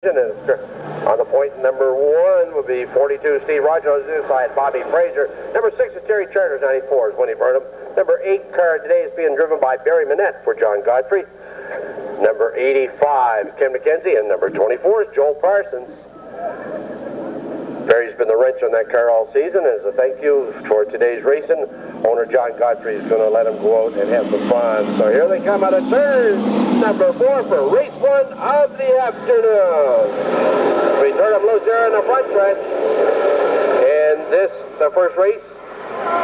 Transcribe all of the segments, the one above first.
On the point, number 1 would be 42, Steve Rogers. On the side, Bobby Fraser. Number 6 is Terry Charters, 94 is Winnie Burnham. Number 8 car today is being driven by Barry Manette for John Godfrey. Number 85 is Ken McKenzie, and number 24 is Joel Parsons. Barry's been the wrench on that car all season. As a thank you for today's racing, owner John Godfrey is going to let him go out and have some fun. So here they come out of turn number 4 for race 1 of the afternoon. We turn them loose there in the front stretch. And this, the first race,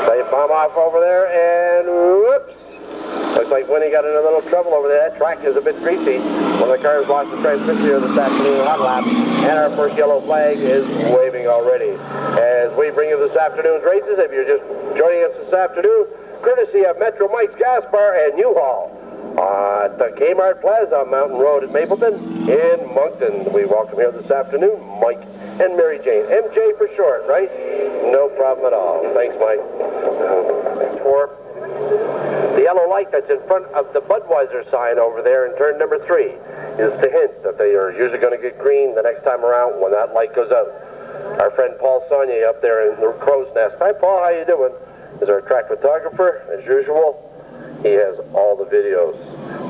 they bomb off over there, and whoops. Looks like Winnie got in a little trouble over there. That track is a bit greasy. One of the cars lost the transmission here this afternoon, hot lap, and our first yellow flag is waving already. As we bring you this afternoon's races, if you're just joining us this afternoon, courtesy of Metro Mike's Gas Bar and U-Haul at the Kmart Plaza on Mountain Road at Mapleton in Moncton. We welcome here this afternoon Mike and Mary Jane. MJ for short, right? No problem at all. Thanks, Mike. For the yellow light that's in front of the Budweiser sign over there in turn number 3 is the hint that they are usually going to get green the next time around when that light goes out. Our friend Paul Saunier up there in the crow's nest. Hi, Paul. How you doing? Is our track photographer, as usual. He has all the videos.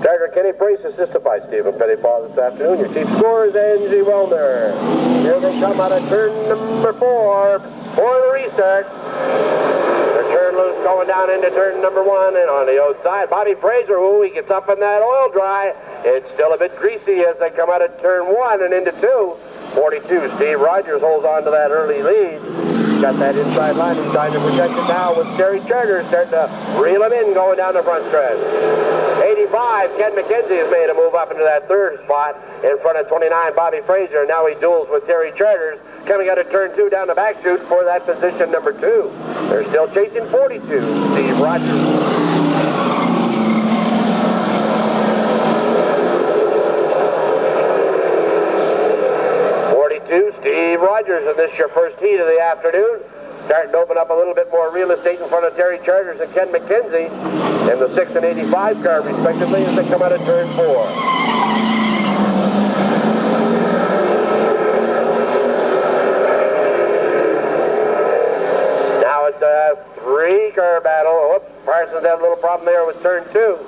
Driver Kenny Brace, assisted by Stephen Pettypaw this afternoon. Your chief scorer is Angie Wellner. Here they come out of turn number 4 for the restart. Turn loose going down into turn number 1, and on the outside, Bobby Fraser, ooh, he gets up in that oil dry. It's still a bit greasy as they come out of turn 1 and into 2. 42, Steve Rogers holds on to that early lead. Got that inside line. He's trying to protect it now with Terry Charters starting to reel him in going down the front stretch. 85, Ken McKenzie has made a move up into that third spot in front of 29, Bobby Fraser. Now he duels with Terry Charters coming out of turn 2 down the back chute for that position number 2. They're still chasing 42, Steve Rogers. Steve Rogers, and this is your first heat of the afternoon. Starting to open up a little bit more real estate in front of Terry Charters and Ken McKenzie and the 6 and 85 car, respectively, as they come out of turn 4. Now it's a 3-car battle. Oops, Parsons had a little problem there with turn 2.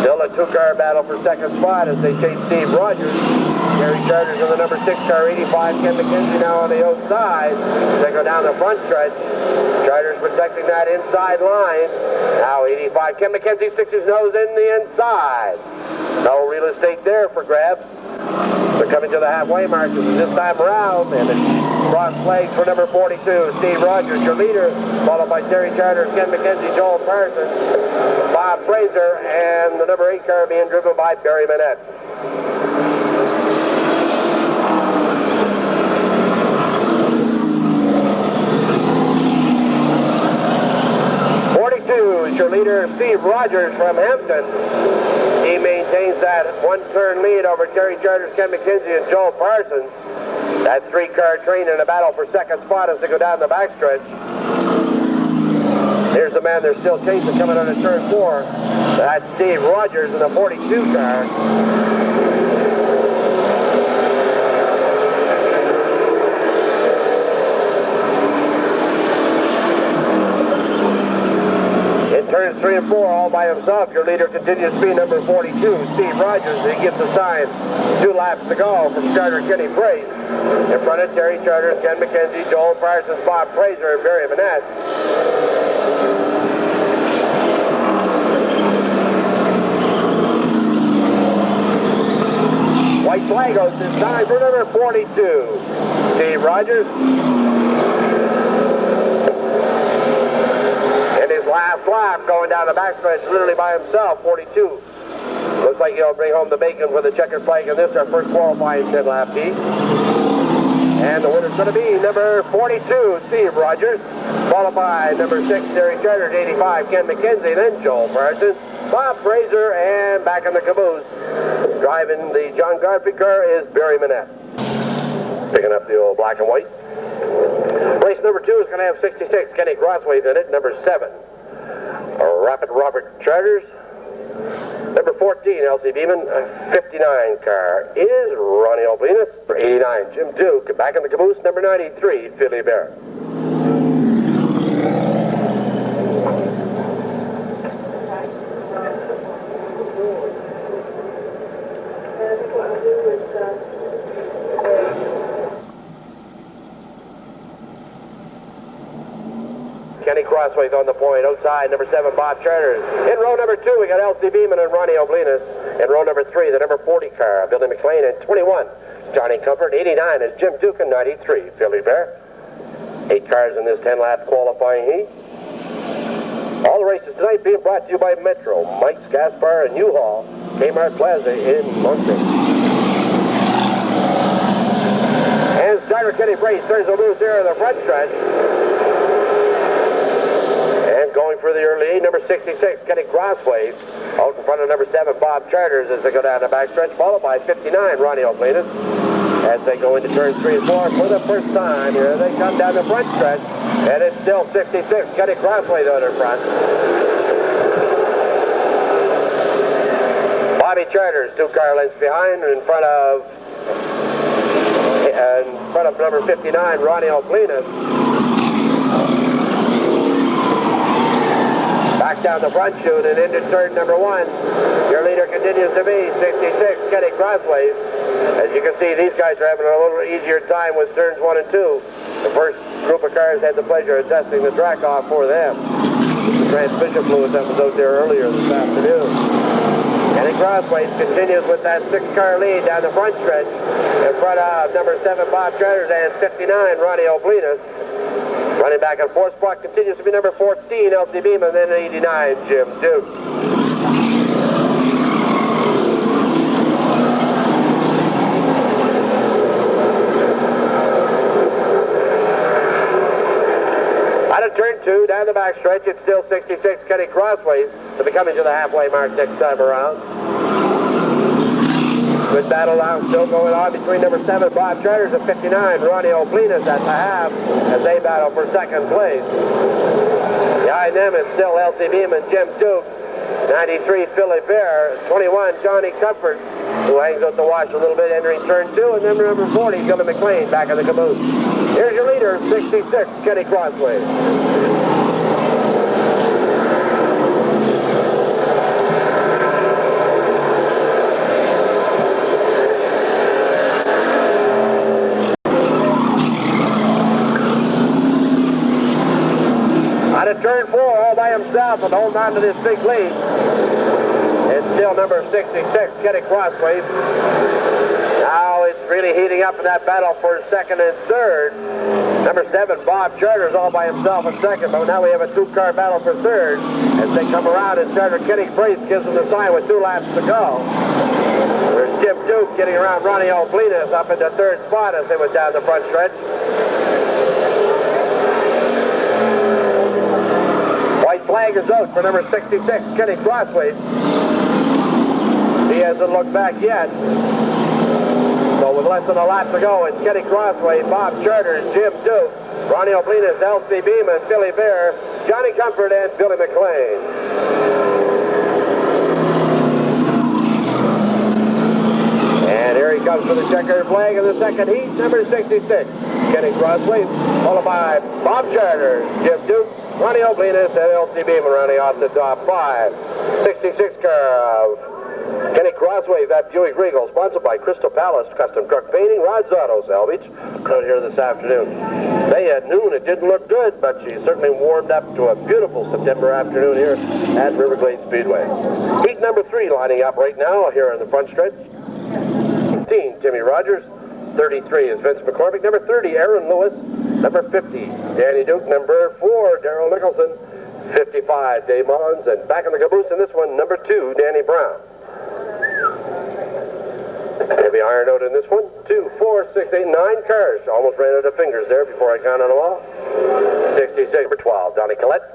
Still a 2-car battle for second spot as they chase Steve Rogers. Terry Charters in the number 6 car, 85. Ken McKenzie now on the outside. They go down the front stretch. Charters protecting that inside line. Now 85. Ken McKenzie sticks his nose in the inside. No real estate there for grabs. They're coming to the halfway mark this time around, and it's cross flags for number 42, Steve Rogers, your leader, followed by Terry Charters, Ken McKenzie, Joel Parsons, Bob Fraser, and the number 8 car being driven by Barry Manette. Is your leader, Steve Rogers from Hampton. He maintains that 1-turn lead over Terry Charters, Ken McKenzie, and Joel Parsons. That 3-car train in a battle for second spot as they go down the backstretch. Here's the man they're still chasing coming out of turn 4. That's Steve Rogers in the 42 car. Turns 3 and 4 all by himself. Your leader continues to be number 42, Steve Rogers. He gets a sign. 2 laps to go from Charter Kenny Brace. In front of Terry Charters, Ken McKenzie, Joel Parsons, Bob Fraser, and Barry Manette. White flag goes this time for number 42, Steve Rogers. Last lap going down the backstretch literally by himself, 42. Looks like he'll bring home the bacon for the checkered flag in this, our first qualifying 10-lap heat. And the winner's going to be number 42, Steve Rogers, followed by number 6, Terry Charters, 85, Ken McKenzie, then Joel Parsons, Bob Fraser, and back in the caboose, driving the John Godfrey car is Barry Manette. Picking up the old black and white. Race number 2 is going to have 66, Kenny Crossways in it, number 7. Rapid Robert Charters, Number 14, L.C. Beeman. 59 car is Ronnie Oblinus. For 89, Jim Duke. Back in the caboose, number 93, Philly Bear. Kenny Crossway's on the point. Outside, number 7, Bob Charters. In row number 2, we got L.C. Beeman and Ronnie Oblinus. In row number 3, the number 40 car, Billy McLean. And 21, Johnny Comfort. 89 is Jim Duke, and 93, Philly Bear. 8 cars in this 10-lap qualifying heat. All the races tonight being brought to you by Metro, Mike's Gas Bar, and U-Haul, Kmart Plaza in Muncie. And starter Kenny Brace turns the loose here in the front stretch. Going for the early lead, number 66, Kenny Crossway, out in front of number 7, Bob Charters, as they go down the backstretch, followed by 59, Ronnie Oblinus, as they go into turns 3 and 4 for the first time. Here they come down the front stretch, and it's still 66, Kenny Crossway though in front. Bobby Charters, 2 car lengths behind, in front of number 59, Ronnie Oblinus. Back down the front chute and into turn number 1. Your leader continues to be 66, Kenny Crossway. As you can see, these guys are having a little easier time with turns 1 and 2. The first group of cars had the pleasure of testing the track off for them. The transmission fluid that was out there earlier this afternoon. Kenny Crossway continues with that 6-car lead down the front stretch in front of number 7, Bob Charters, and 59, Ronnie Oblinus. Running back in 4th spot continues to be number 14, L.C. Beeman, and then 89, Jim Duke. Out of turn 2, down the back stretch, it's still 66, Kenny Crossway, to be coming to the halfway mark next time around. Good battle now still going on between number 7, Bob Charters, and 59, Ronnie Oblinus at the half as they battle for second place. Behind them is still L.C. Beeman, Jim Duke, 93, Philly Bear, 21, Johnny Comfort, who hangs out the wash a little bit entering turn 2, and then number 40, Billy McLean, back in the caboose. Here's your leader, 66, Kenny Crossway. Turn 4 all by himself and holding on to this big lead. It's still number 66, Kenny Crossway. Now it's really heating up in that battle for second and third. Number 7, Bob Charters, all by himself in second, but now we have a 2-car battle for third as they come around, and starter Kenny Brace gives them the sign with 2 laps to go. There's Jim Duke getting around Ronnie Oblinus up into 3rd spot as they went down the front stretch. Flag is out for number 66, Kenny Crossway. He hasn't looked back yet. So with less than a lap to go, it's Kenny Crossway, Bob Charters, Jim Duke, Ronnie Oblinus, L.C. Beeman, Philly Bear, Johnny Comfort, and Billy McLean. And here he comes for the checkered flag in the second heat, number 66, Kenny Crossway, followed by Bob Charters, Jim Duke, Ronnie Oblinus, and L.C. Beeman running off the top 5. 66 car of Kenny Crossway, that Buick Regal, sponsored by Crystal Palace Custom Truck Painting, Rod's Auto Salvage, out here this afternoon. Today at noon, it didn't look good, but she certainly warmed up to a beautiful September afternoon here at Riverglade Speedway. Heat number 3 lining up right now here in the front stretch. 15, Timmy Rogers. 33 is Vince McCormick. Number 30, Aaron Lewis. Number 50, Danny Duke. Number 4, Darrell Nicholson. 55, Dave Mullins. And back in the caboose in this one, number 2, Danny Brown. Heavy iron out in this one. 2, 4, 6, 8, 9 cars. Almost ran out of fingers there before I counted them all. 66, number 12, Donnie Collette.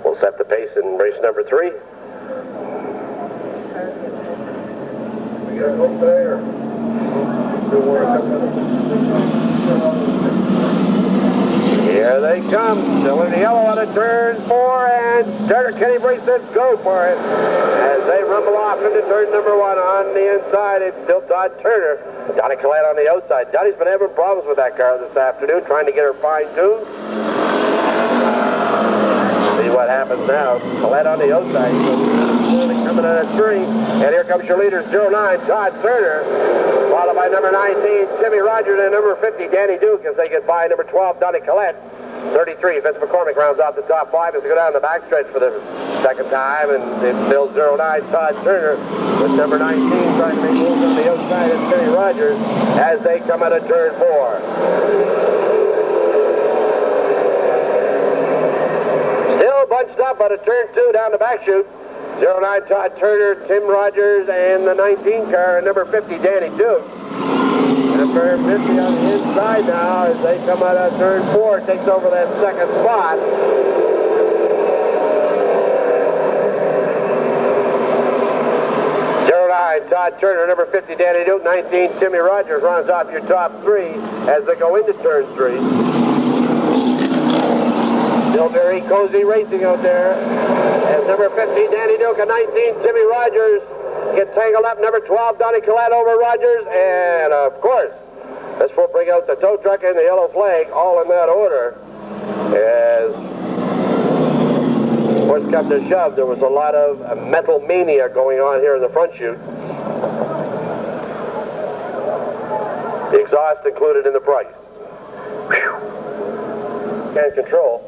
Will set the pace in race number 3. We got a hope there. Here they come, still in the yellow out of turn 4, and starter Kenny Brace says go for it. As they rumble off into turn number 1 on the inside, it's still Todd Turner. Donnie Collette on the outside. Donnie's been having problems with that car this afternoon, trying to get her fine-tuned. See what happens now. Collette on the outside. Coming out of 3, and here comes your leader, 09, Todd Turner, followed by number 19, Timmy Rogers, and number 50, Danny Duke, as they get by number 12, Donnie Collette. 33, Vince McCormick rounds out the top 5 as they go down the backstretch for the second time, and it's still 09, Todd Turner, with number 19 trying to make moves on the outside, and Timmy Rogers as they come out of turn 4. Still bunched up out of turn 2 down the back chute. 09 Todd Turner, Tim Rogers, and the 19 car, and number 50 Danny Duke. Number 50 on the inside now as they come out of turn 4, takes over that second spot. Todd Turner, number 50 Danny Duke, 19 Timmy Rogers runs off your top 3 as they go into turn 3. Still very cozy racing out there. As number 15, Danny Duke, and 19, Timmy Rogers get tangled up. Number 12, Donnie Collette over Rogers. And, of course, this will bring out the tow truck and the yellow flag, all in that order. As push come to shove, there was a lot of metal mania going on here in the front chute. The exhaust included in the price. Whew. Can't control.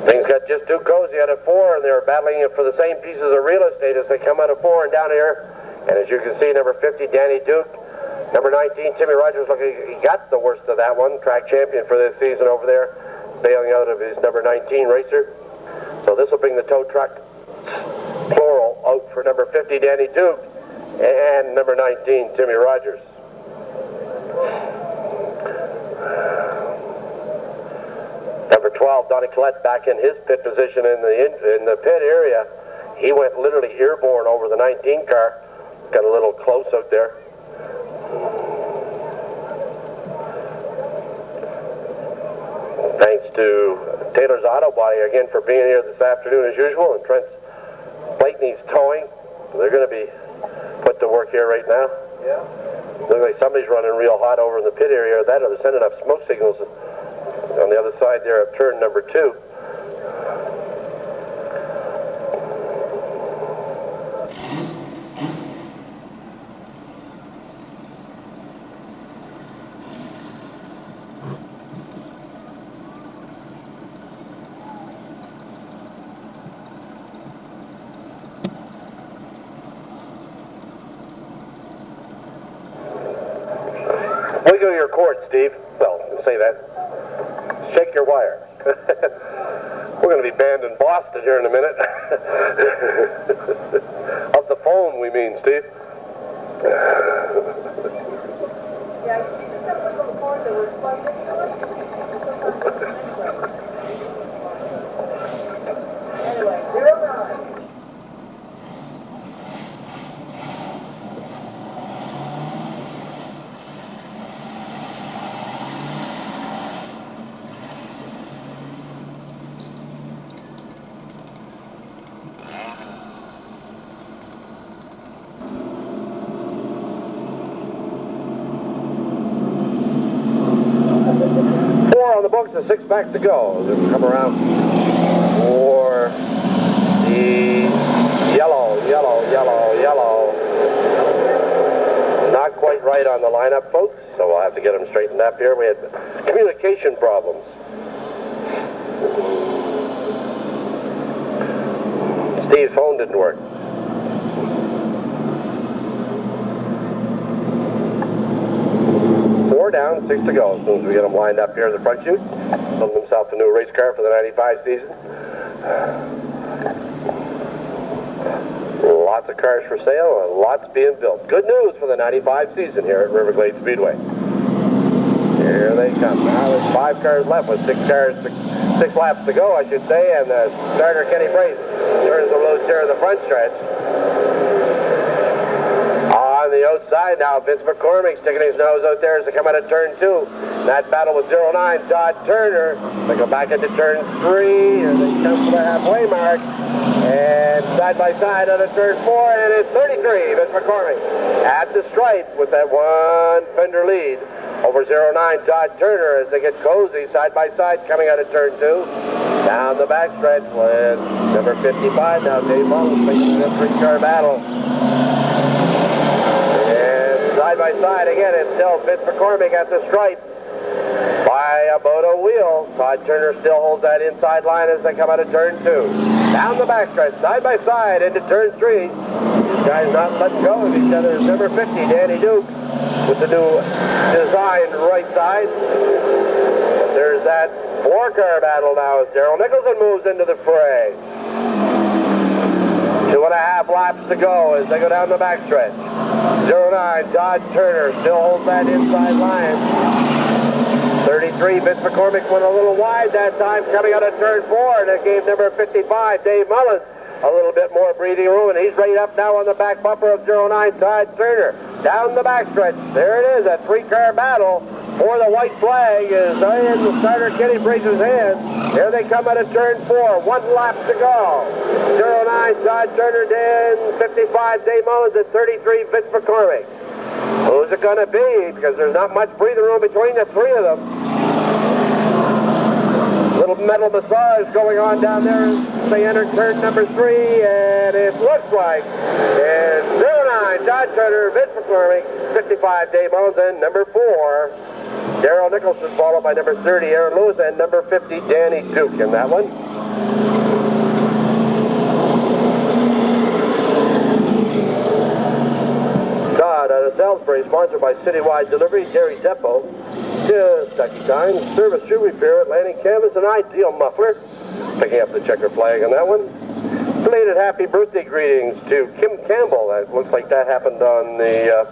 Things got just too cozy out of 4, and they were battling it for the same pieces of real estate as they come out of 4 and down here. And as you can see, number 50, Danny Duke. Number 19, Timmy Rogers, looking, he got the worst of that one. Track champion for this season over there, bailing out of his number 19 racer. So this will bring the tow truck, plural, out for number 50, Danny Duke, and number 19, Timmy Rogers. Number 12, Donnie Collette, back in his pit position in the pit area. He went literally airborne over the 19 car. Got a little close out there. Thanks to Taylor's Auto Body again for being here this afternoon as usual, and Trent Blakeney's towing. They're going to be put to work here right now. Yeah. Looks like somebody's running real hot over in the pit area. That or they're sending up smoke signals on the other side there of turn number 2. Wiggle your cord, Steve. Well, say that. Shake your wire. We're going to be banned in Boston here in a minute. Of the phone, we mean, Steve. Yeah, you see the stuff on the cord that was plugged into it? Anyway, 09. On the books, and 6 back to go. As we come around for the yellow. Not quite right on the lineup, folks, so we'll have to get them straightened up here. We had communication problems. Steve's phone didn't work. Down, 6 to go. As soon as we get them lined up here in the front chute, build himself a new race car for the 95 season. Lots of cars for sale and lots being built. Good news for the 95 season here at Riverglade Speedway. Here they come. Now there's 5 cars left with 6 cars to 6 laps to go, I should say, and the starter, Kenny Brace, turns the low chair in the front stretch. On the outside now, Vince McCormick sticking his nose out there as they come out of turn 2. That battle with 09, Todd Turner. They go back into turn 3, and they come to the halfway mark. And side by side out of turn 4, and it's 33, Vince McCormick at the stripe with that one fender lead over 09, Todd Turner, as they get cozy side by side coming out of turn 2. Down the backstretch with number 55 now, Dave Mullins facing a 3-car battle. And side by side again, it's still Vince McCormick at the stripe by about a wheel. Todd Turner still holds that inside line as they come out of turn 2. Down the backstretch, side by side into turn 3. These guys not letting go of each other. Number 50, Danny Duke, with the new designed right side. There's that 4-car battle now as Daryl Nicholson moves into the fray. 2.5 laps to go as they go down the backstretch. 09, Todd Turner still holds that inside line. 33, Vince McCormick went a little wide that time coming out of turn 4, and it gave number 55, Dave Mullins, a little bit more breathing room, and he's right up now on the back bumper of 09, Todd Turner. Down the backstretch, there it is, a 3-car battle for the white flag is in the starter, Kenny Brace's hands. Here they come out of turn 4, 1 lap to go. 09, Todd Turner, then 55, Dave Mullins, at 33, Vince McCormick. Who's it going to be? Because there's not much breathing room between the 3 of them. Little metal massage going on down there as they enter turn number 3, and it looks like it's 09, Todd Turner, Vince McCormick, 55, Dave Mullins, and number 4, Daryl Nicholson, followed by number 30, Aaron Lewis, and number 50, Danny Duke in that one. Todd out of Salisbury, sponsored by Citywide Delivery, Jerry Zeppo. Stucky Time, Service Shoe Repair, Atlantic Canvas, and Ideal Muffler. Picking up the checker flag on that one. Belated happy birthday greetings to Kim Campbell. That looks like that happened on the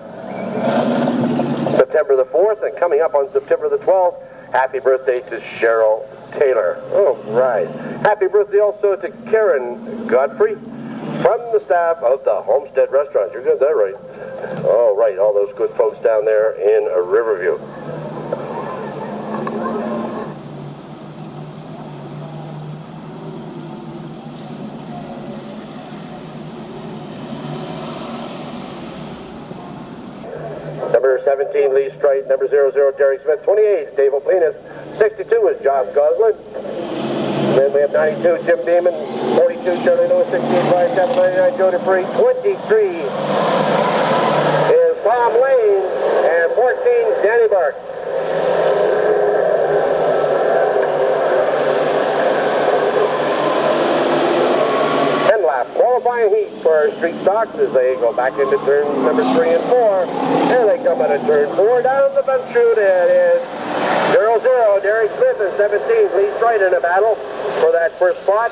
September the 4th, and coming up on September the 12th, happy birthday to Cheryl Taylor. Oh, right. Happy birthday also to Karen Godfrey from the staff of the Homestead Restaurant. You got that right. All right, all those good folks down there in Riverview. Number 17, Lee Strite. Number 00, Derek Smith. 28, Dave Oplinas. 62 is Josh Goslin. Then we have 92, Jim Beeman. 42, Shirley Lewis. 16, Brian Chapel. 99, Joe Dupree. 23 is Tom Lane. And 14, Danny Bark. Qualifying heat for street stocks as they go back into turn number 3 and 4. Here they come out of turn 4 down the front chute. It is 00, Derek Smith, and 17, Lee Strite in a battle for that first spot.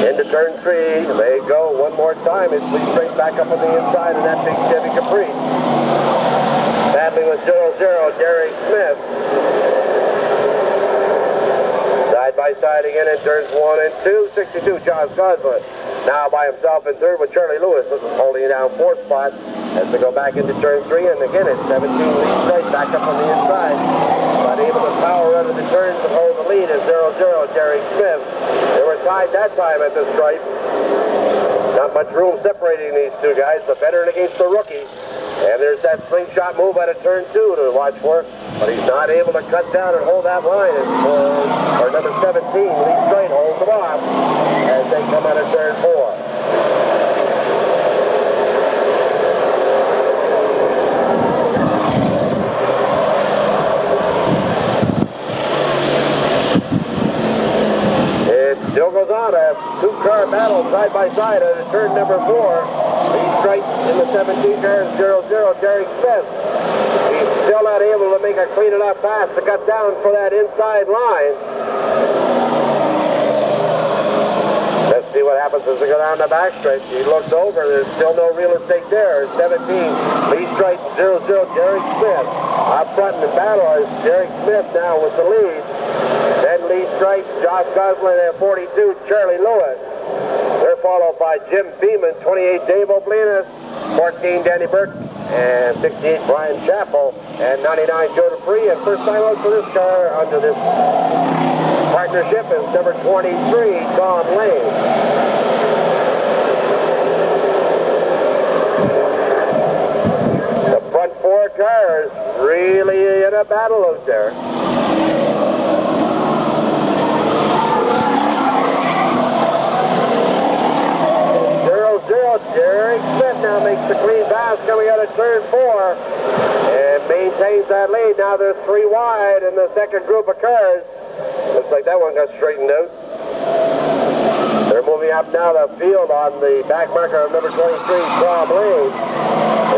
Into turn 3, they go one more time. It's Lee Strite back up on the inside of that big Chevy Caprice. Battling with 00, Derek Smith. Side by side again in turns 1 and 2. 62, Josh Goslin. Now by himself in third with Charlie Lewis holding down 4th spot as they go back into turn 3. And again, it's 17, Lee Strite back up on the inside. But able to power out of the turns and hold the lead as 00, Derek Smith. They were tied that time at the stripe. Not much room separating these two guys, but veteran against the rookie. And there's that slingshot move out of turn 2 to watch for, but he's not able to cut down and hold that line. Or number 17, Lee Strite, holds them off as they come out of turn 4. It still goes on, a 2-car battle side by side at turn number 4. Lee Strite in the 17 car, 00, Derek Smith. He's still not able to make a clean enough pass to cut down for that inside line. The see what happens as they go down the backstretch. He looks over. There's still no real estate there. 17, Lee Strike, 0-0, Derek Smith. Up front in the battle is Derek Smith now with the lead. Then Lee Strike, Josh Goslin at 42, Charlie Lewis. They're followed by Jim Beeman, 28, Dave O'Blinas, 14, Danny Burke, and 68, Brian Chappell, and 99, Joe Dupree. And first time out for this car under this partnership is number 23, Tom Lane. The front four cars really in a battle out there. Derek Smith now makes the clean pass coming out of turn 4 and maintains that lead. Now there's 3 wide in the second group of cars. Looks like that one got straightened out. They're moving up now the field on the back marker of number 23, Tom Lane.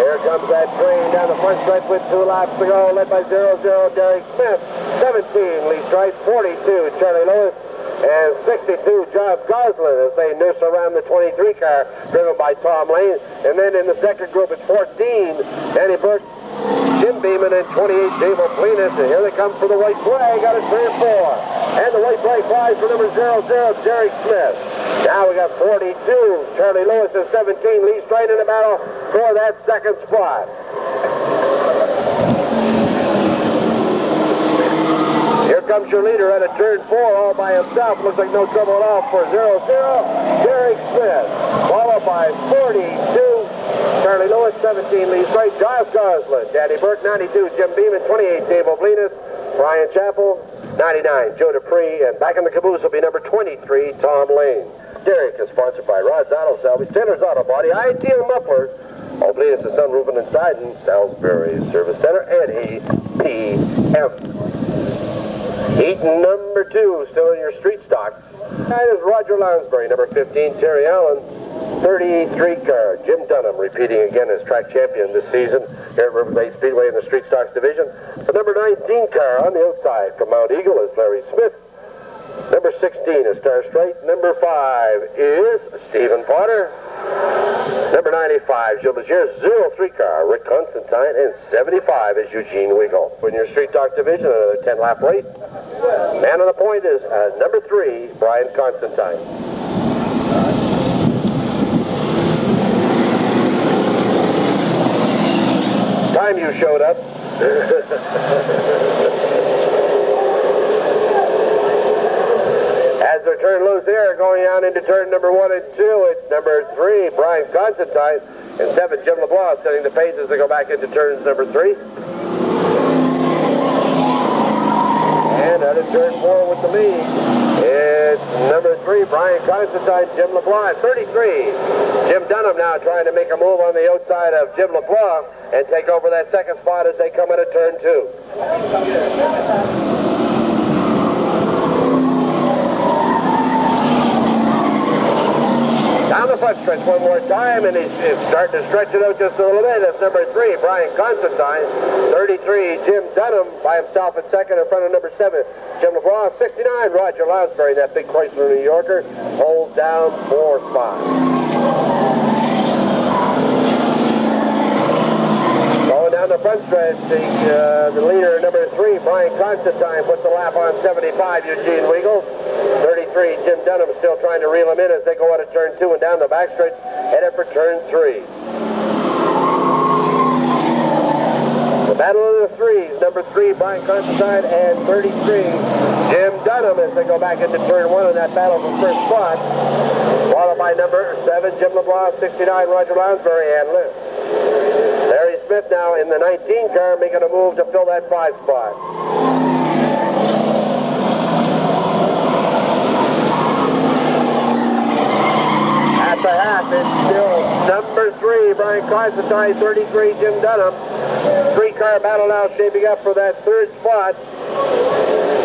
Here comes that train down the front stretch with 2 laps to go, led by 0-0 Derek Smith. 17, Lee Stripe, 42, Charlie Lewis, and 62, Josh Goslin, as they nurse around the 23 car, driven by Tom Lane. And then in the second group, it's 14, Danny Burke, Jim Beeman, and 28, Dave O'Blinas. And here they come for the white flag out of turn 4. And the white flag flies for number 0-0, Derek Smith. Now we got 42, Charlie Lewis, and 17, Lee Strite in the battle for that second spot. Here comes your leader out of turn 4 all by himself. Looks like no trouble at all for 0-0, Derek Smith. Followed by 42, Charlie Lewis, 17, Lee Strite, Josh Goslin, Danny Burke, 92, Jim Beeman, 28, Dave O'Blinas, Brian Chappell, 99, Joe Dupree, and back in the caboose will be number 23, Tom Lane. Derek is sponsored by Rod's Auto Salvage, Taylor's Auto Body, Ideal Mufflers, O'Blinas and Son Roofing and Siding, Salisbury Service Center, and APM. Heat number 2, still in your street stocks. That is Roger Lounsbury, number 15, Terry Allen, 33 car. Jim Dunham repeating again as track champion this season here at Riverbay Speedway in the street stocks division. The number 19 car on the outside from Mount Eagle is Larry Smith. Number 16 is Star Straight. Number 5 is Stephen Potter. Number 95, Gilles Leger, 03 car, Rick Constantine, and 75 is Eugene Wiggle. In your street stock division, another 10-lap race. Man on the point is number 3, Brian Constantine. Time you showed up. As they're turned loose there, going down into turn number 1 and 2, it's number 3, Brian Constantine, and 7, Jim LeBlanc, setting the pace as they go back into turns number 3. And out of turn 4 with the lead, it's number 3, Brian Constantine, Jim LeBlanc, 33. Jim Dunham now trying to make a move on the outside of Jim LeBlanc and take over that second spot as they come out of turn 2. Down the front stretch one more time, and he's starting to stretch it out just a little bit. That's number 3, Brian Constantine. 33, Jim Dunham by himself at second in front of number 7, Jim LeBlanc. 69, Roger Lounsbury, that big Chrysler New Yorker, holds down 4 spots. Going down the front stretch, the leader, number 3, Brian Constantine, puts the lap on 75, Eugene Wiggle. 33, Jim Dunham still trying to reel him in as they go out of turn 2 and down the backstretch, headed for turn 3. The battle of the threes, number 3, Brian Constantine, and 33, Jim Dunham as they go back into turn 1 in that battle for first spot. Followed by number 7, Jim LeBlanc, 69, Roger Lounsbury, and Larry Smith now in the 19 car making a move to fill that 5 spot. At the half, it's still number 3, Brian Constantine, 33, Jim Dunham. 3-car battle now shaping up for that 3rd spot.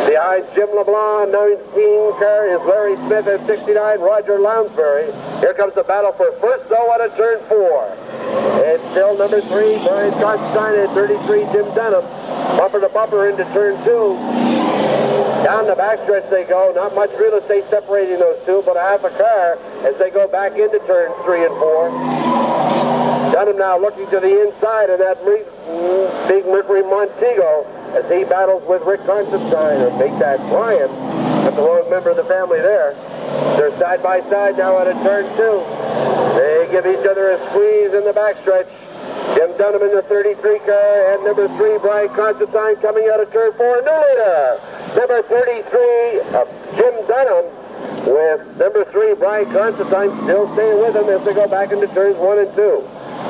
Behind Jim LeBlanc, 19 car is Larry Smith at 69, Roger Lounsbury. Here comes the battle for first though out of turn 4. It's still number 3, Brian Constantine at 33, Jim Dunham. Bumper to bumper into turn 2. Down the backstretch they go. Not much real estate separating those two, but a half a car as they go back into turns 3 and 4. Dunham now looking to the inside of that big Mercury Montego as he battles with Rick Constantine, or make that Brian. That's the wrong member of the family there. They're side by side now at a turn 2. They give each other a squeeze in the backstretch. Jim Dunham in the 33 car, and number 3, Brian Constantine, coming out of turn 4. New leader, number 33, Jim Dunham, with number 3, Brian Constantine, still staying with him as they go back into turns 1 and 2.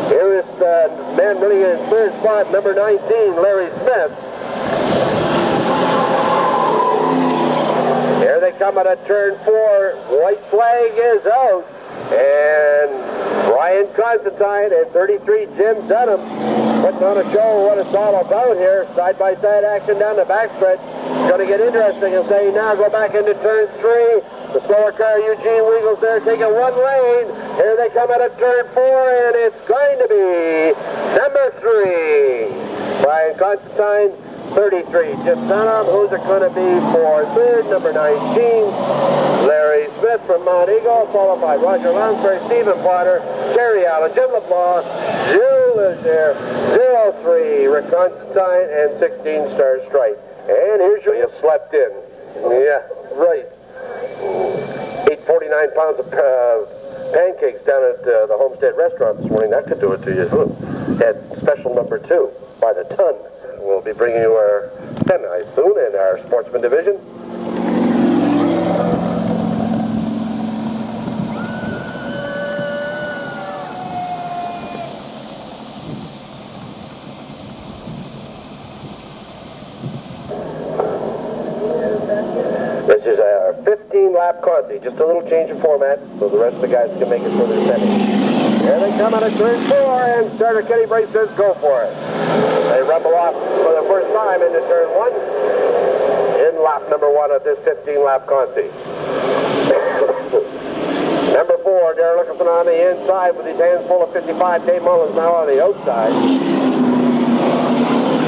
Here is the man running in third spot, number 19, Larry Smith. Here they come at a turn 4. White flag is out. And Brian Constantine and 33 Jim Dunham putting on a show what it's all about here. Side-by-side action down the backstretch. It's going to get interesting as they now go back into turn 3. The slower car, Eugene Wiegels there, taking one lane. Here they come at a turn 4, and it's going to be number 3. Brian Constantine, 33. Jim Dunham, who's it going to be for third? Number 19. Larry Smith from Mount Eagle, followed by Roger Lounsbury, Stephen Potter, Terry Allen, Jim LeBlanc, Jules Leger, 03, Rick Constantine, and 16 Star Stripe. And here's your... You slept in. Yeah, right. 849 pounds of pancakes down at the Homestead Restaurant this morning. That could do it to you. Had special number 2 by the ton. We'll be bringing you our semis soon in our sportsman division. This is our 15-lap Conti, just a little change of format so the rest of the guys can make it for their semis. Here they come out of turn 4, and starter Kenny Brace says go for it. They rumble off for the first time into turn 1 in lap number 1 of this 15-lap Conti. Number 4, Darrell Nicholson on the inside with his hands full of 55. Dave Mullins now on the outside.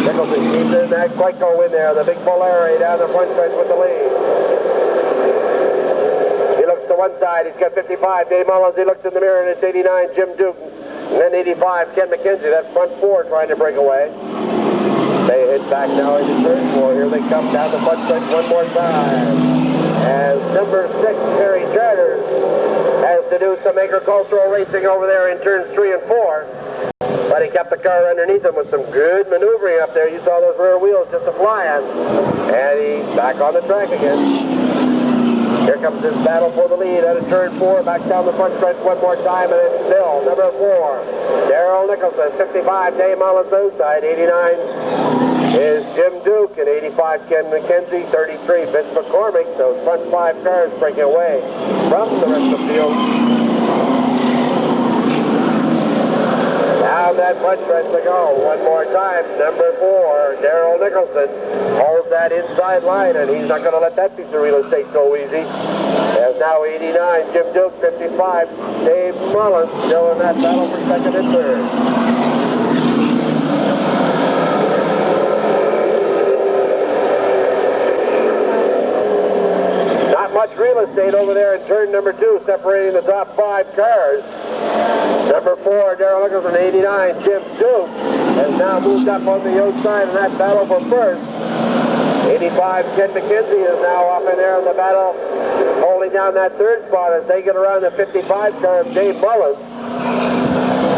Nicholson keeps in that quite go in there. The big Polari down the front stretch with the lead. He looks to one side. He's got 55. Dave Mullins. He looks in the mirror, and it's 89. Jim Duke. And then 85. Ken McKenzie. That front 4 trying to break away. They head back now into turn 4. Here they come down the front stretch one more time. As number 6, Terry Charters, has to do some agricultural racing over there in turns 3 and 4. But he kept the car underneath him with some good maneuvering up there. You saw those rear wheels just to fly on. And he's back on the track again. Here comes this battle for the lead out of turn 4. Back down the front stretch one more time, and it's still number 4, Darrell Nicholson. 55, Dave Mullins outside. 89 is Jim Duke, and 85, Ken McKenzie. 33, Vince McCormick. Those front 5 cars breaking away from the rest of the field. Down that front stretch to go. One more time. Number 4, Darrell Nicholson holds that inside line, and he's not going to let that piece of real estate go easy. There's now 89, Jim Duke, 55, Dave Mullins still in that battle for second and third. Not much real estate over there in turn number 2, separating the top 5 cars. Number 4, Darrell Nicholson, 89, Jim Duke, has now moved up on the outside in that battle for first. 85, Ken McKenzie is now up in there in the battle, holding down that third spot as they get around the 55 car of Dave Mullins.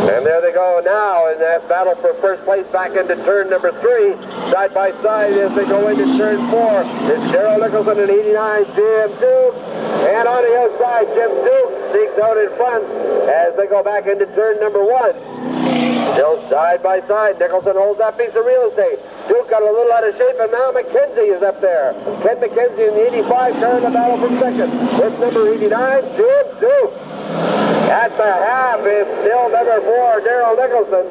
And there they go now in that battle for first place back into turn number 3. Side by side as they go into turn 4. It's Darrell Nicholson and 89, Jim Duke. And on the outside, Jim Duke sneaks out in front as they go back into turn number 1. Still side by side. Nicholson holds that piece of real estate. Duke got a little out of shape, and now McKenzie is up there. Ken McKenzie in the 85 car in the battle for second. With number 89, Jim Duke. At the half is still number 4, Darrell Nicholson.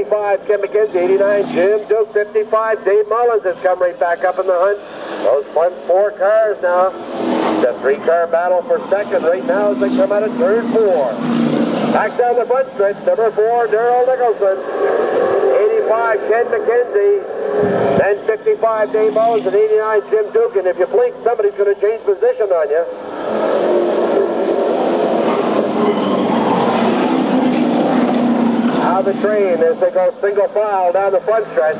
85, Ken McKenzie. 89, Jim Duke. 55, Dave Mullins has come right back up in the hunt. Those front 4 cars now. The 3-car battle for second right now as they come out of turn 4. Back down the front stretch, number 4, Darrell Nicholson. 85, Ken McKenzie. Then 55, Dave Mullins, and 89, Jim Duke. And if you blink, somebody's going to change position on you. Out of the train as they go single file down the front stretch.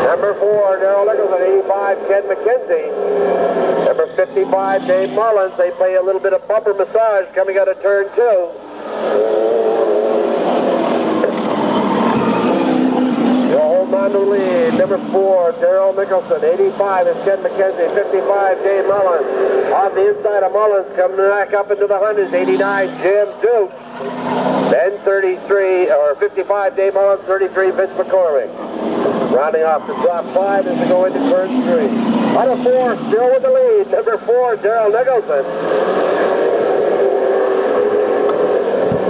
Number 4, Darrell Nicholson. 85, Ken McKenzie. Number 55, Dave Mullins. They play a little bit of bumper massage coming out of turn 2. On the lead, number 4, Darrell Nicholson. 85 is Ken McKenzie. 55, Dave Mullins. Off the inside of Mullins, coming back up into the hundreds. 89, Jim Duke. Then 33, or 55, Dave Mullins. 33, Vince McCormick. Rounding off the top 5 as they go into turn 3. Out of 4, still with the lead. Number 4, Darrell Nicholson.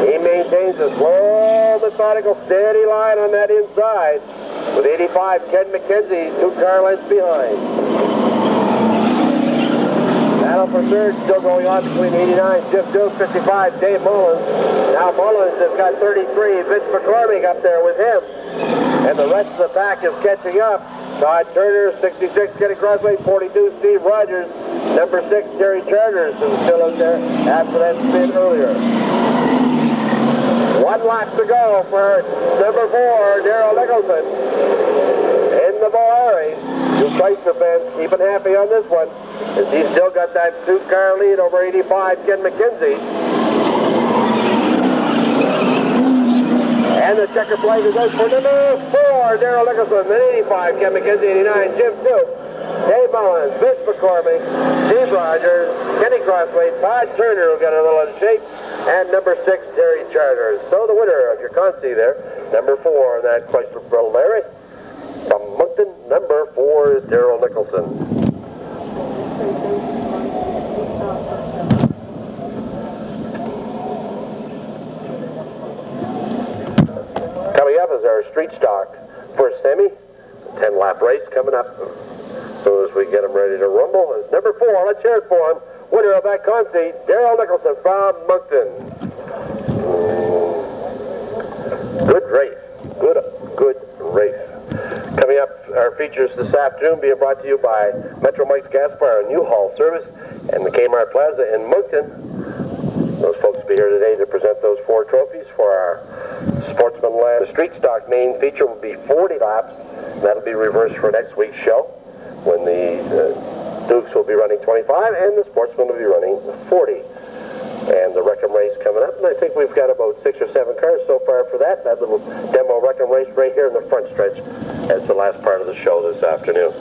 He maintains a slow, methodical, steady line on that inside. With 85, Ken McKenzie, 2 car lengths behind. Battle for third still going on between 89, Jim Duke, 55, Dave Mullins. Now Mullins has got 33, Vince McCormick up there with him. And the rest of the pack is catching up. Todd Turner, 66, Kenny Crosby, 42, Steve Rogers. Number 6, Terry Charters, who's still out there after that spin earlier. 1 lap to go for number 4, Darrell Nicholson. In the Valari. 2 Chrysler fans keeping happy on this one, as he's still got that 2-car lead over 85, Ken McKenzie. And the checker flag is out for number 4, Darrell Nicholson. Then 85, Ken McKenzie. 89, Jim Duke. Dave Mullins, Vince McCormick, Steve Rogers, Kenny Crosby, Todd Turner, who got a little out of shape, and number 6, Terry Charters. So the winner of your Consi there, number 4 in that Chrysler Valari. From Moncton, number 4 is Darrell Nicholson. Coming up is our street stock first semi. 10-lap race coming up. As soon as we get him ready to rumble, is number 4. Let's hear it for him. Winner of that Consi, Darrell Nicholson from Moncton. Good race. Good race. Coming up, our features this afternoon being brought to you by Metro Mike's Gas Bar and U-Haul Service and the Kmart Plaza in Moncton. Those folks will be here today to present those 4 trophies for our Sportsmanland. The street stock main feature will be 40 laps. That'll be reversed for next week's show, when the Dukes will be running 25 and the Sportsman will be running 40. And the Wreckham race coming up, and I think we've got about 6 or 7 cars so far for that. That little demo Wreckham race right here in the front stretch as the last part of the show this afternoon.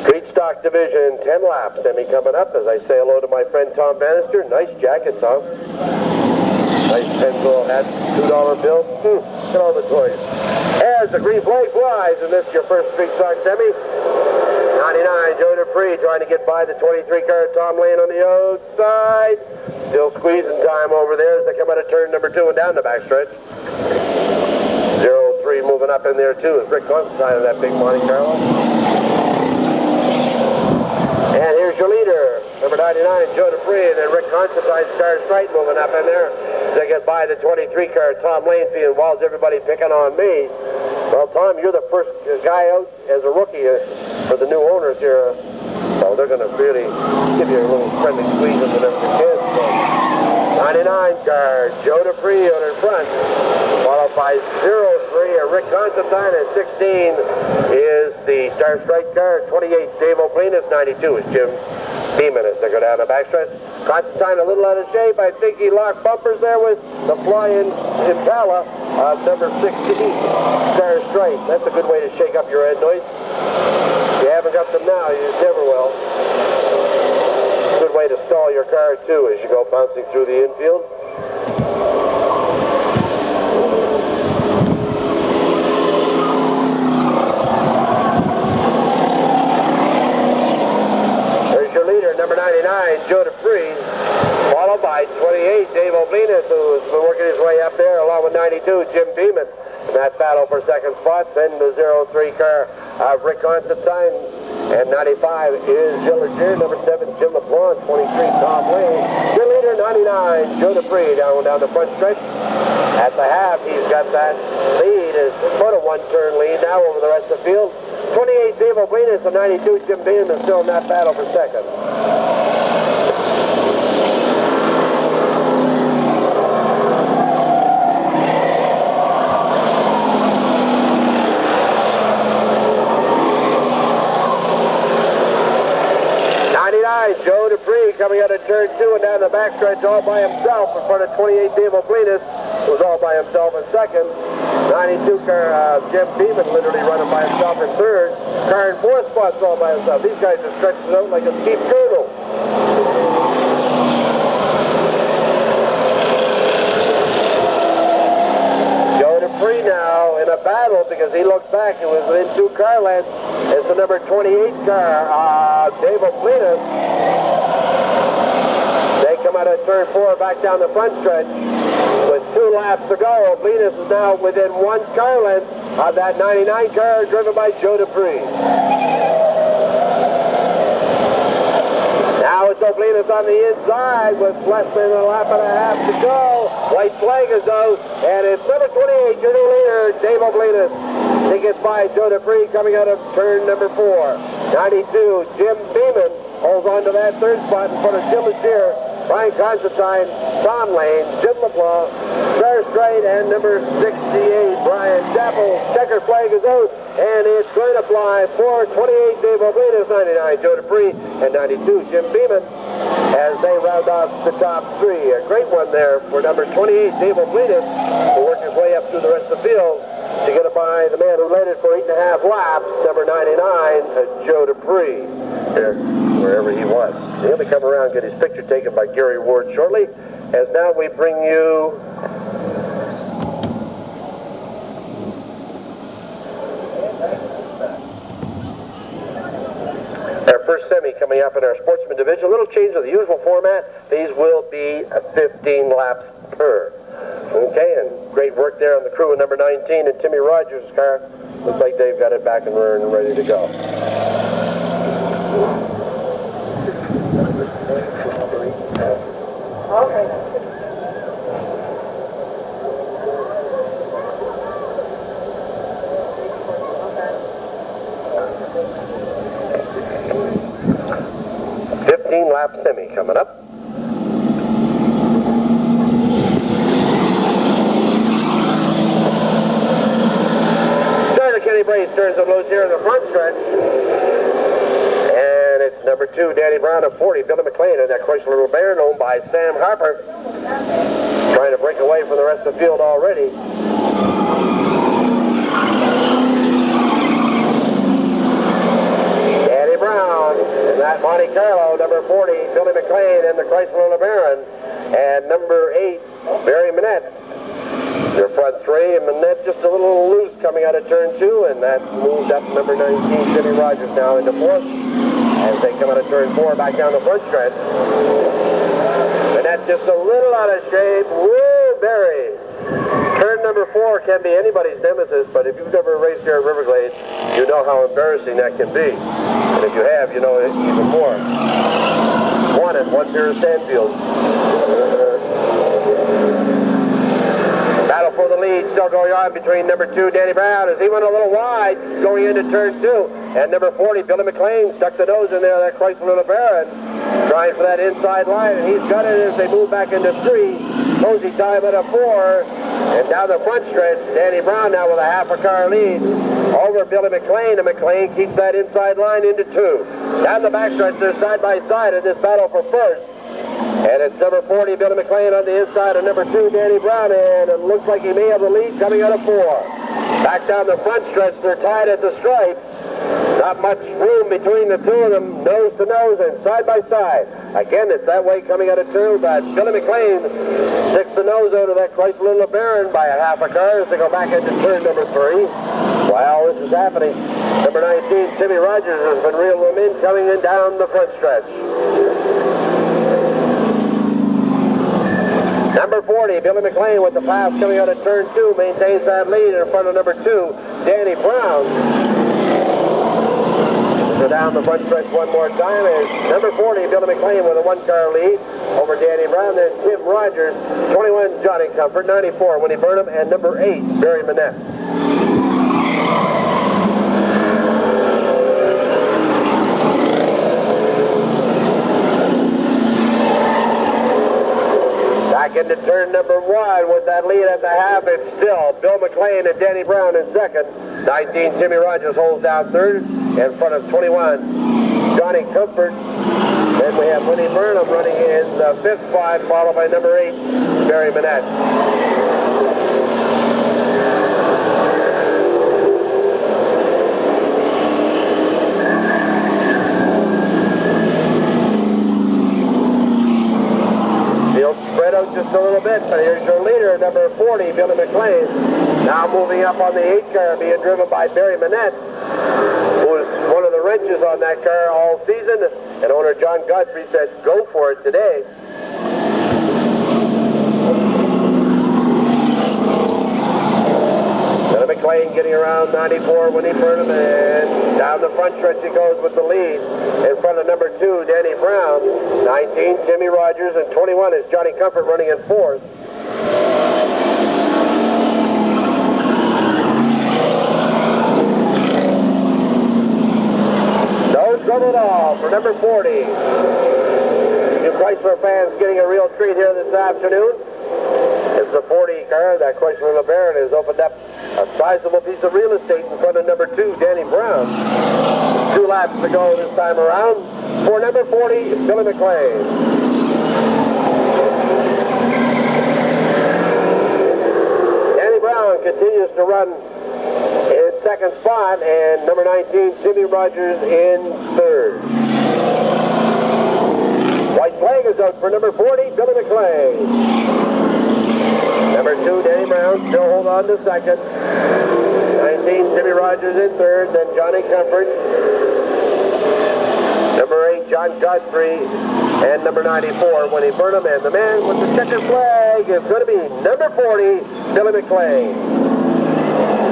Street stock division, 10 laps. Semi coming up as I say hello to my friend Tom Bannister. Nice jacket, Tom. Nice pencil hat, $2 bill. Look at all the toys. As the green flag flies, and this is your first street stock semi. 99, Joe Dupree trying to get by the 23-car Tom Lane on the outside. Still squeezing time over there as they come out of turn number 2 and down the backstretch. 03 moving up in there too is Rick Constantine of that big Monte Carlo. And here's your leader, number 99, Joe Dupree, and then Rick Constantine, Star Straight moving up in there. They get by the 23-car Tom Lane feeling, why's everybody picking on me? Well, Tom, you're the first guy out as a rookie for the new owners here. So they're going to really give you a little friendly squeeze and whatever they can. So 99 car, Joe Dupree out in front, followed by 03, Rick Constantine, and 16 is the Star Strike car. 28, Dave O'Cleanis, 92 is Jim Beeman as they go down the backstretch. Constantine a little out of shape. I think he locked bumpers there with the flying Impala, number 16, Star Strike. That's a good way to shake up your head noise. If you haven't got them now, you never will. Good way to stall your car too as you go bouncing through the infield. There's your leader, number 99, Joe Dupree, followed by 28, Dave O'Cleanis, who's been working his way up there, along with 92, Jim Beeman. In that battle for second spot, then the 03 car of Rick Constantine And 95 is Gilles Leger. Number 7, Jim LeBlanc. 23, Tom Lane. Your leader, 99, Joe Dupree, down the front stretch. At the half, he's got that lead. It's about a one-turn lead now over the rest of the field. 28, Dave O'Bleness, and 92, Jim Beam is still in that battle for second. Joe Dupree coming out of turn 2 and down the backstretch all by himself in front of 28 Dave O'Bleness, was all by himself in second. 92 car Jim Beeman literally running by himself in third. Car in fourth spot's all by himself. These guys are stretching out like a cheap turtle. Joe Dupree now in a battle because he looked back. It was within 2 car lengths. It's the number 28 car, Dave O'Bleness. They come out of turn 4 back down the front stretch. With 2 laps to go, O'Bleness is now within 1 car length of that 99 car driven by Joe Dupree. Now it's O'Bleness on the inside with less than a lap and a half to go. White flag is out, and it's number 28, your new leader, Dave O'Bleness. He gets by Joe Dupree coming out of turn number 4. 92, Jim Beeman holds on to that third spot in front of Gilles Leger, Brian Constantine, Tom Lane, Jim LeBlanc, Bear Straight, and number 68, Brian Chappell. Checker flag is out, and it's going to fly for 28 Dave O'Bleness, 99 Joe Dupree, and 92 Jim Beeman as they round off the top 3. A great one there for number 28 Dave O'Bleness, who worked his way up through the rest of the field to get it by the man who led it for 8.5 laps, number 99, Joe Dupree, wherever he was. He'll be coming around and get his picture taken by Gary Ward shortly, as now we bring you our first semi coming up in our sportsman division. A little change of the usual format. These will be 15 laps per. Okay, and great work there on the crew of number 19 and Timmy Rogers' car. Looks like they've got it back and running and ready to go. Okay. Lap semi coming up. Starter Kenny Brace turns and loads here in the front stretch. And it's number 2, Danny Brown of 40, Billy McLean in that Chrysler LeBaron owned by Sam Harper. Trying to break away from the rest of the field already. Danny Brown in that Monte Carlo, number 40, Billy McLean in the Chrysler LeBaron, and number 8, Barry Manette. Their front 3, and Manette just a little loose coming out of turn 2, and that moved up number 19, Jimmy Rogers, now into 4th, as they come out of turn 4 back down the front stretch. Manette just a little out of shape. Woo, Barry. Turn number 4 can be anybody's nemesis, but if you've ever raced here at Riverglade, you know how embarrassing that can be. And if you have, you know it even more. One pair of Stanfield. Battle for the lead still going on between number 2, Danny Brown, as he went a little wide going into turn 2. And number 40, Billy McLean, stuck the nose in there, that Chrysler LeBaron, trying for that inside line, and he's got it as they move back into 3. Cozy time at a 4. And down the front stretch, Danny Brown now with a half a car lead over Billy McLean, and McLean keeps that inside line into 2. Down the back stretch, they're side by side in this battle for first. And it's number 40, Billy McLean on the inside of number 2, Danny Brown, and it looks like he may have the lead coming out of 4. Back down the front stretch, they're tied at the stripe. Not much room between the two of them, nose to nose and side by side. Again, it's that way coming out of 2, but Billy McLean sticks the nose out of that Chrysler LeBaron by a half a car as they go back into turn number 3. While this is happening, number 19, Timmy Rogers, has been reeling them in coming in down the front stretch. Number 40, Billy McLean with the pass coming out of turn 2, maintains that lead in front of number 2, Danny Brown. So down the front stretch one more time is number 40, Billy McLean with a one-car lead over Danny Brown. Then Tim Rogers, 21, Johnny Comfort, 94, Winnie Burnham, and number 8, Barry Manette. Back into turn number 1 with that lead at the half. It's still Bill McLean and Danny Brown in second. 19, Jimmy Rogers holds down third in front of 21, Johnny Comfort. Then we have Winnie Burnham running in the fifth spot, followed by number 8, Barry Manette. Spread out just a little bit, but here's your leader, number 40, Billy McLean. Now moving up on the 8 car, being driven by Barry Manette, who is one of the wrenches on that car all season, and owner John Godfrey said, go for it today. Billy McLean getting around 94, Winnie Burnham, and down the front stretch he goes with the lead. In front of number 2, Danny Brown. 19, Jimmy Rogers, and 21 is Johnny Comfort running in fourth. No trouble at all for number 40. You Chrysler fans getting a real treat here this afternoon. It's the 40 car. That Chrysler LeBaron has opened up a sizable piece of real estate in front of number 2, Danny Brown. 2 laps to go this time around for number 40, Billy McLean. Danny Brown continues to run in second spot, and number 19, Jimmy Rogers in third. White flag is out for number 40, Billy McLean. Number 2, Danny Brown, still hold on to second. 19, Jimmy Rogers in third, then Johnny Comfort. Number 8, John Godfrey, and number 94, Winnie Burnham, and the man with the checkered flag is going to be number 40, Billy McLean.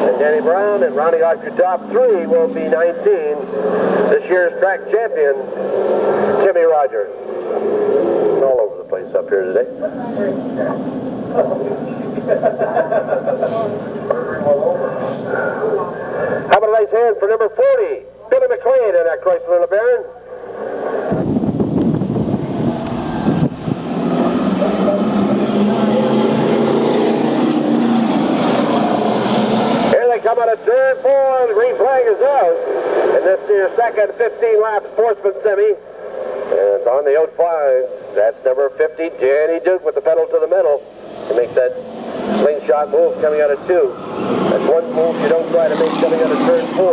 And Danny Brown, and rounding off your top 3 will be 19, this year's track champion, Jimmy Rogers. It's all over the place up here today. How about a nice hand for number 40, Billy McLean in that Chrysler LeBaron. Here they come out of turn 4, the green flag is out. And this is your second 15-lap sportsman semi. And it's on the outside. That's number 50, Danny Duke with the pedal to the metal. He makes that slingshot move coming out of 2. That's one move you don't try to make coming out of turn 4.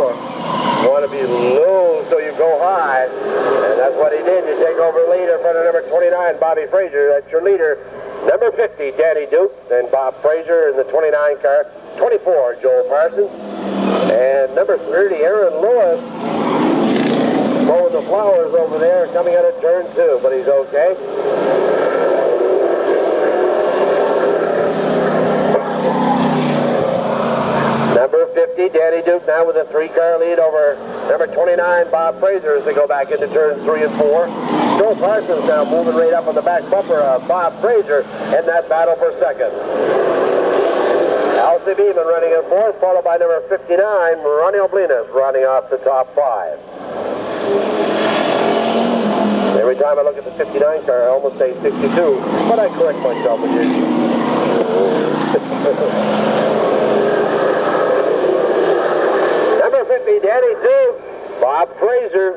You want to be low so you go high. And that's what he did. You take over lead in front of number 29, Bobby Frazier. That's your leader. Number 50, Danny Duke. Then Bob Frazier in the 29 car. 24, Joel Parsons. And number 30, Aaron Lewis. Mowing the flowers over there coming out of turn 2. But he's okay. Number 50, Danny Duke now with a 3-car lead over number 29, Bob Frazier, as they go back into turns 3 and 4. Joel Parsons now moving right up on the back bumper of Bob Frazier in that battle for second. Elsie Beeman running in fourth, followed by number 59, Ronnie Oblinas, running off the top 5. Every time I look at the 59 car, I almost say 62, but I correct myself again. Number 50, Danny Duke. Bob Frazier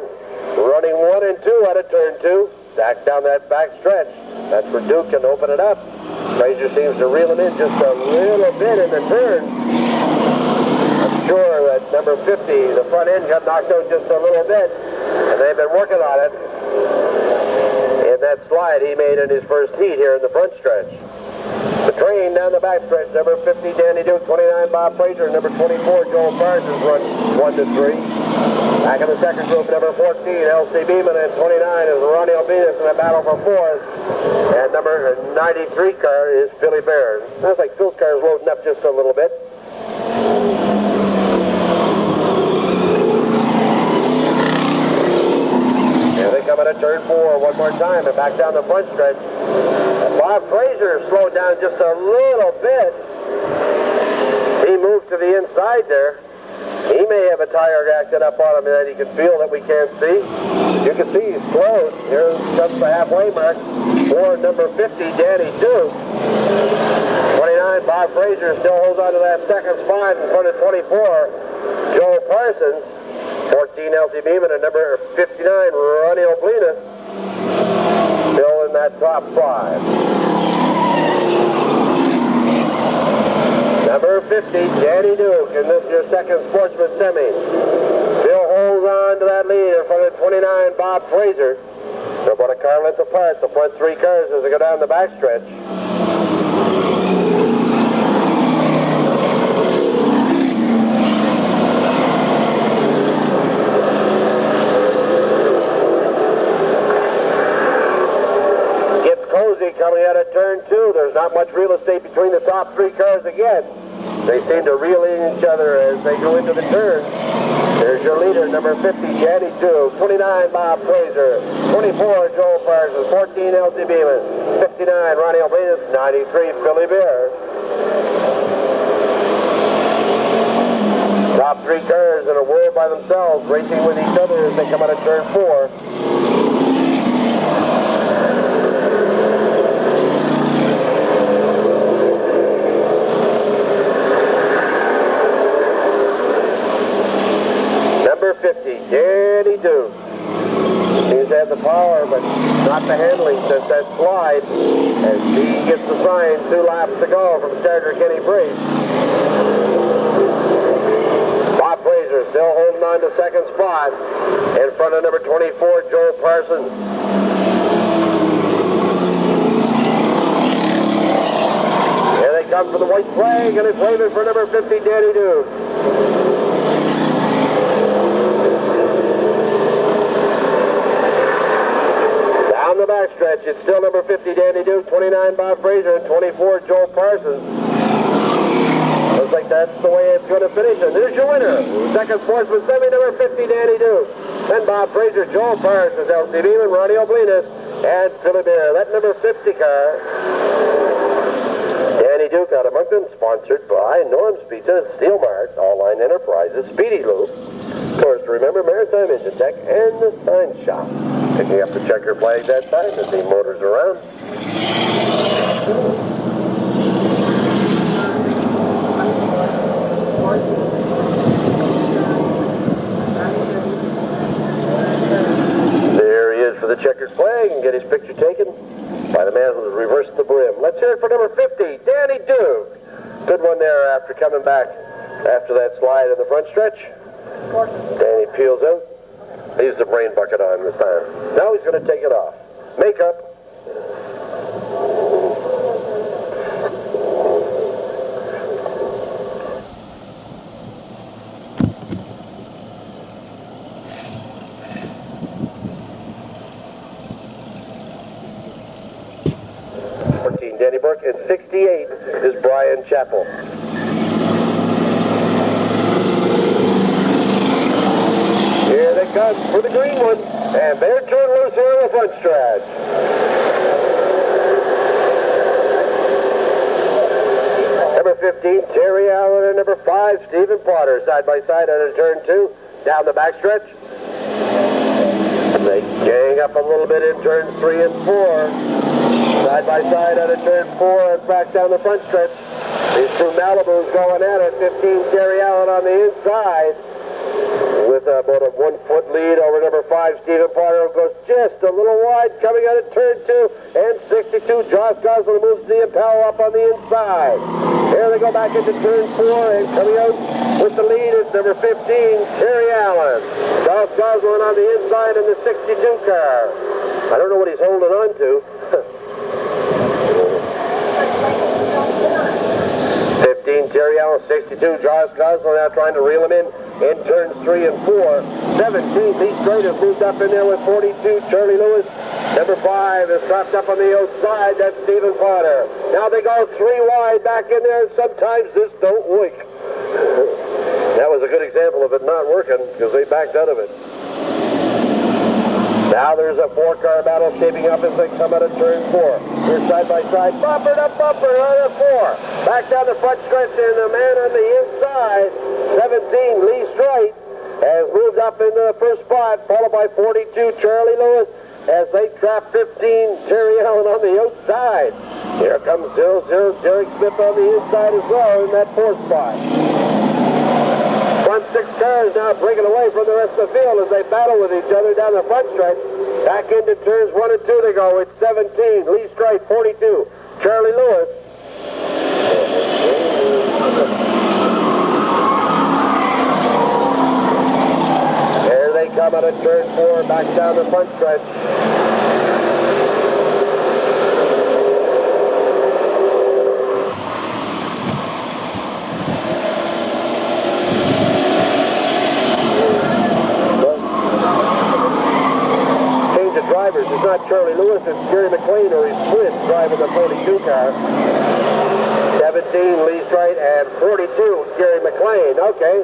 running 1 and 2 out of turn 2. Back down that back stretch. That's where Duke can open it up. Frazier seems to reel him in just a little bit in the turn. I'm sure that number 50, the front end got knocked out just a little bit, and they've been working on it. In that slide he made in his first heat here in the front stretch. The train down the back stretch, number 50, Danny Duke, 29, Bob Frazier, number 24, Joel Parsons, run 1 to 3. Back in the second group, number 14, Elsie Beeman, and 29 is Ronnie Oblinas in a battle for 4th. And number 93 car is Philly Barron. Sounds like Phil's car is loading up just a little bit. Here they come out of turn 4 one more time and back down the front stretch. And Bob Fraser slowed down just a little bit. He moved to the inside there. He may have a tire acted up on him that he can feel that we can't see. You can see he's slowed. Here's just the halfway mark for number 50, Danny Duke. 29, Bob Fraser still holds on to that second spot in front of 24, Joe Parsons. 14, Elsie Beeman, and number 59, Ronnie Oblina, still in that top 5. Number 50, Danny Duke, and this is your second Sportsman semi. Still holds on to that lead in front of 29, Bob Fraser. They're about a car length apart, the front 3 cars as they go down the backstretch. Coming out of turn 2, there's not much real estate between the top 3 cars again. They seem to reel in each other as they go into the turn. There's your leader, number 50, Danny Duke, 29, Bob Fraser, 24, Joel Parsons, 14, Elsie Beeman, 59, Ronnie O'Blenus, 93, Billy Bear. Top 3 cars in a world by themselves, racing with each other as they come out of turn 4. Number 50, Danny Duke. Seems to have the power, but not the handling since that slide. As he gets the sign, 2 laps to go from starter Kenny Breeze. Bob Fraser still holding on to second spot in front of number 24, Joel Parsons. Here they come for the white flag, and it's waving for number 50, Danny Duke. Down the backstretch, it's still number 50, Danny Duke, 29, Bob Fraser, and 24, Joel Parsons. Looks like that's the way it's going to finish, and there's your winner. Second Sportsman semi, number 50, Danny Duke. Then Bob Fraser, Joel Parsons, Elsie Beeman, Ronnie Oblinas, and Philly Bear. That number 50 car. Danny Duke out of Moncton, sponsored by Norm's Pizza, Steel Mart, All Line Enterprises, Speedy Loop. Of course, remember Maritime Engine Tech and the Sign Shop. Picking up the checker flag that time as the motors around. There he is for the checkered flag and get his picture taken by the man who reversed the brim. Let's hear it for number 50, Danny Duke. Good one there after coming back after that slide in the front stretch. Danny peels out. Leaves the brain bucket on this time. Now he's going to take it off. Makeup. Danny Burke, and 68 is Brian Chappell. Here they come for the green one, and they're turned loose here in the front stretch. Number 15, Terry Allen, and number 5, Stephen Potter, side by side out of turn 2, down the backstretch. They gang up a little bit in turns 3 and 4. Side by side out of turn 4 and back down the front stretch. These 2 Malibus going at it. 15, Terry Allen on the inside with about a 1-foot lead over number 5, Stephen Potter, who goes just a little wide coming out of turn 2. And 62, Josh Gosling moves the Impel up on the inside. Here they go back into turn 4, and coming out with the lead is number 15, Terry Allen. Josh Gosling on the inside in the 62 car. I don't know what he's holding on to. 15, Terry Allen, 62, Josh Gosling now trying to reel him in turns 3 and 4. 17, Lee Strait has moved up in there with 42, Charlie Lewis. Number 5 is dropped up on the outside, that's Stephen Potter. Now they go 3 wide back in there, and sometimes this don't work. That was a good example of it not working, because they backed out of it. Now there's a four-car battle shaping up as they come out of turn 4. They're side by side, bumper to bumper on the 4. Back down the front stretch, and the man on the inside, 17, Lee Strite, has moved up into the first spot, followed by 42, Charlie Lewis, as they trap 15, Terry Allen on the outside. Here comes 0-0, Derek Smith on the inside as well in that fourth spot. Front 6 cars now breaking away from the rest of the field as they battle with each other down the front stretch. Back into turns 1 and 2 they go with 17, Lee Strite, 42, Charlie Lewis. There they come out of turn 4, back down the front stretch. Drivers. It's not Charlie Lewis, it's Gary McLean or his twin driving the 42 car. 17, Lee Strite, and 42, Gary McLean. Okay.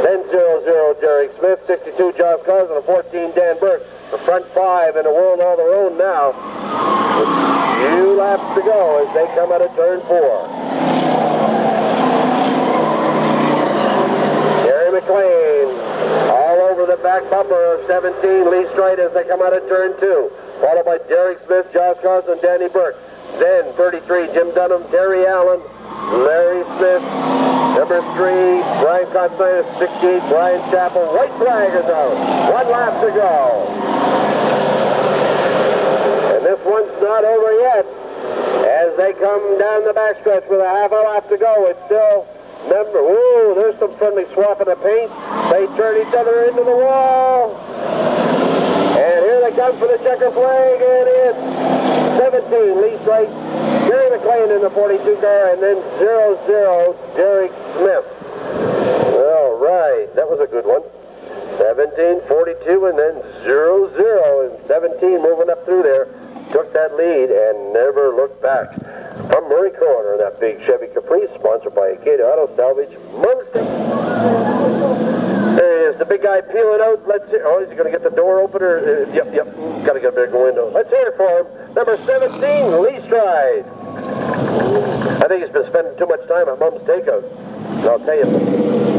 Then 0-0, Derek Smith, 62, Josh Carson, and 14, Dan Burke. The front 5 in a world all their own now. With few laps to go as they come out of turn 4. Gary McLean all over the back bumper of 17, Lee Strite as they come out of turn 2. Followed by Derek Smith, Josh Carson, Danny Burke. Then 33, Jim Dunham, Terry Allen, Larry Smith. Number 3, Brian Constantine, 68, Brian Chappell. White flag is out. 1 lap to go. And this one's not over yet. As they come down the backstretch with a half a lap to go, it's still ooh, there's some friendly swapping of paint. They turn each other into the wall. And here they come for the checker flag, and it's 17, Lee Strite, Gary McLean in the 42 car, and then 0-0, Derek Smith. All right, that was a good one. 17, 42, and then 0-0, and 17 moving up through there. Took that lead and never looked back. From Murray Corner, that big Chevy Caprice, sponsored by Acadian Auto Salvage, Mumsted. There is the big guy peeling out. Let's hear. Oh, is he going to get the door open? Or yep. Got to get a big window. Let's hear it for him. Number 17, Lee Strite. I think he's been spending too much time at Mum's Takeout. I'll tell you.